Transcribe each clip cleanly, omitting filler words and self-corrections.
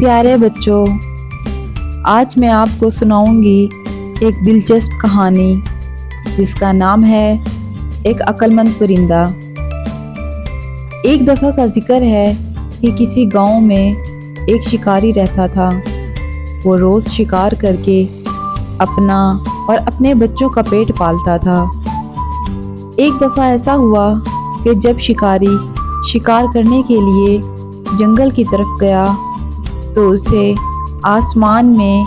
پیارے بچوں، آج میں آپ کو سناؤں گی ایک دلچسپ کہانی جس کا نام ہے ایک عقل مند پرندہ۔ ایک دفعہ کا ذکر ہے کہ کسی گاؤں میں ایک شکاری رہتا تھا۔ وہ روز شکار کر کے اپنا اور اپنے بچوں کا پیٹ پالتا تھا۔ ایک دفعہ ایسا ہوا کہ جب شکاری شکار کرنے کے لیے جنگل کی طرف گیا تو اسے آسمان میں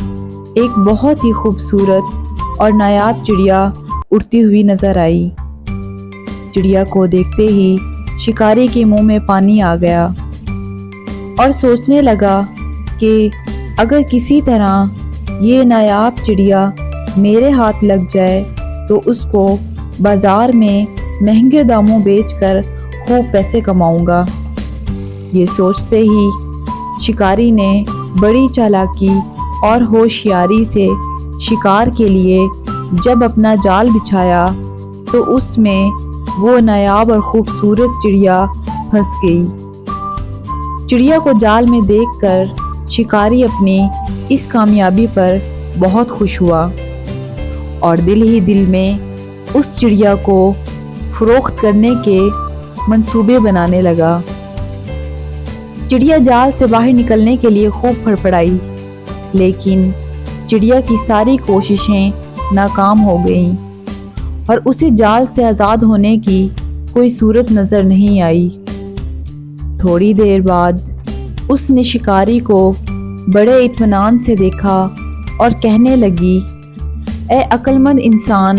ایک بہت ہی خوبصورت اور نایاب چڑیا اڑتی ہوئی نظر آئی۔ چڑیا کو دیکھتے ہی شکاری کے منہ میں پانی آ گیا اور سوچنے لگا کہ اگر کسی طرح یہ نایاب چڑیا میرے ہاتھ لگ جائے تو اس کو بازار میں مہنگے داموں بیچ کر خوب پیسے کماؤں گا۔ یہ سوچتے ہی شکاری نے بڑی چالاکی اور ہوشیاری سے شکار کے لیے جب اپنا جال بچھایا تو اس میں وہ نایاب اور خوبصورت چڑیا پھنس گئی۔ چڑیا کو جال میں دیکھ کر شکاری اپنی اس کامیابی پر بہت خوش ہوا اور دل ہی دل میں اس چڑیا کو فروخت کرنے کے منصوبے بنانے لگا۔ چڑیا جال سے باہر نکلنے کے لیے خوب پھڑپڑائی، لیکن چڑیا کی ساری کوششیں ناکام ہو گئیں اور اسے جال سے آزاد ہونے کی کوئی صورت نظر نہیں آئی۔ تھوڑی دیر بعد اس نے شکاری کو بڑے اطمینان سے دیکھا اور کہنے لگی، اے عقل مند انسان،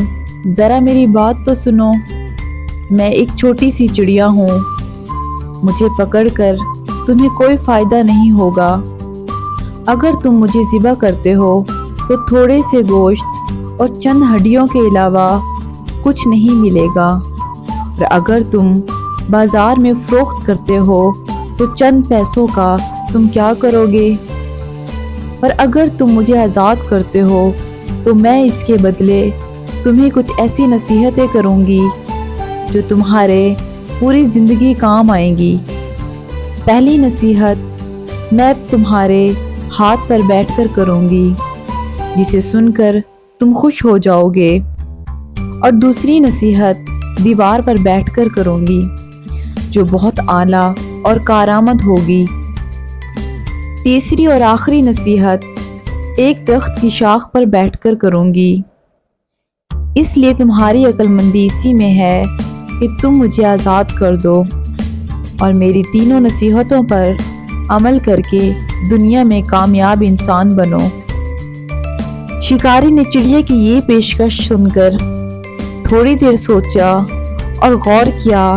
ذرا میری بات تو سنو۔ میں ایک چھوٹی سی چڑیا ہوں، مجھے پکڑ کر تمہیں کوئی فائدہ نہیں ہوگا۔ اگر تم مجھے ذبح کرتے ہو تو تھوڑے سے گوشت اور چند ہڈیوں کے علاوہ کچھ نہیں ملے گا، اور اگر تم بازار میں فروخت کرتے ہو تو چند پیسوں کا تم کیا کرو گے؟ اور اگر تم مجھے آزاد کرتے ہو تو میں اس کے بدلے تمہیں کچھ ایسی نصیحتیں کروں گی جو تمہارے پوری زندگی کام آئیں گی۔ پہلی نصیحت میں تمہارے ہاتھ پر بیٹھ کر کروں گی، جسے سن کر تم خوش ہو جاؤ گے، اور دوسری نصیحت دیوار پر بیٹھ کر کروں گی، جو بہت اعلیٰ اور کارآمد ہوگی۔ تیسری اور آخری نصیحت ایک درخت کی شاخ پر بیٹھ کر کروں گی۔ اس لیے تمہاری عقل مندی اسی میں ہے کہ تم مجھے آزاد کر دو اور میری تینوں نصیحتوں پر عمل کر کے دنیا میں کامیاب انسان بنو۔ شکاری نے چڑیا کی یہ پیشکش سن کر تھوڑی دیر سوچا اور غور کیا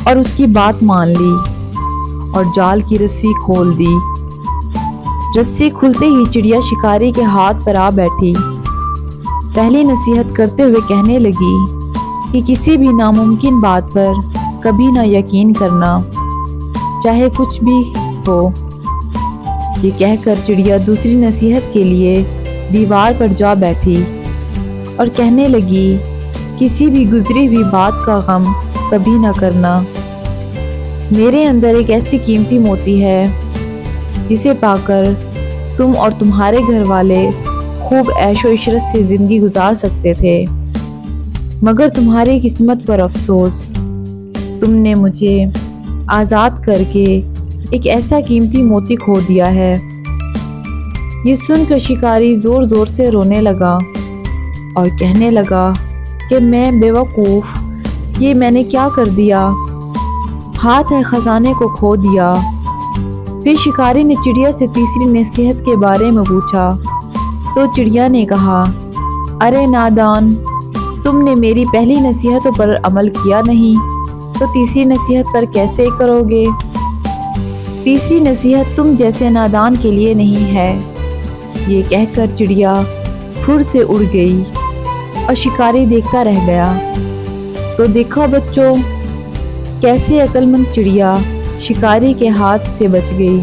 اور اس کی بات مان لی اور جال کی رسی کھول دی۔ رسی کھلتے ہی چڑیا شکاری کے ہاتھ پر آ بیٹھی۔ پہلی نصیحت کرتے ہوئے کہنے لگی کہ کسی بھی ناممکن بات پر کبھی نہ یقین کرنا، چاہے کچھ بھی ہو۔ یہ کہہ کر چڑیا دوسری نصیحت کے لیے دیوار پر جا بیٹھی اور کہنے لگی، کسی بھی گزری ہوئی بات کا غم کبھی نہ کرنا۔ میرے اندر ایک ایسی قیمتی موتی ہے جسے پا کر تم اور تمہارے گھر والے خوب عیش و عشرت سے زندگی گزار سکتے تھے، مگر تمہاری قسمت پر افسوس، تم نے مجھے آزاد کر کے ایک ایسا قیمتی موتی کھو دیا ہے۔ یہ سن کر شکاری زور زور سے رونے لگا اور کہنے لگا کہ میں بے وقوف، یہ میں نے کیا کر دیا؟ ہاتھ ہے خزانے کو کھو دیا۔ پھر شکاری نے چڑیا سے تیسری نصیحت کے بارے میں پوچھا تو چڑیا نے کہا، ارے نادان، تم نے میری پہلی نصیحتوں پر عمل کیا نہیں تو تیسری نصیحت پر کیسے کرو گے؟ تیسری نصیحت تم جیسے نادان کے لیے نہیں ہے۔ یہ کہہ کر چڑیا پھر سے اڑ گئی اور شکاری دیکھتا رہ گیا۔ تو دیکھو بچوں، کیسے عقل مند چڑیا شکاری کے ہاتھ سے بچ گئی۔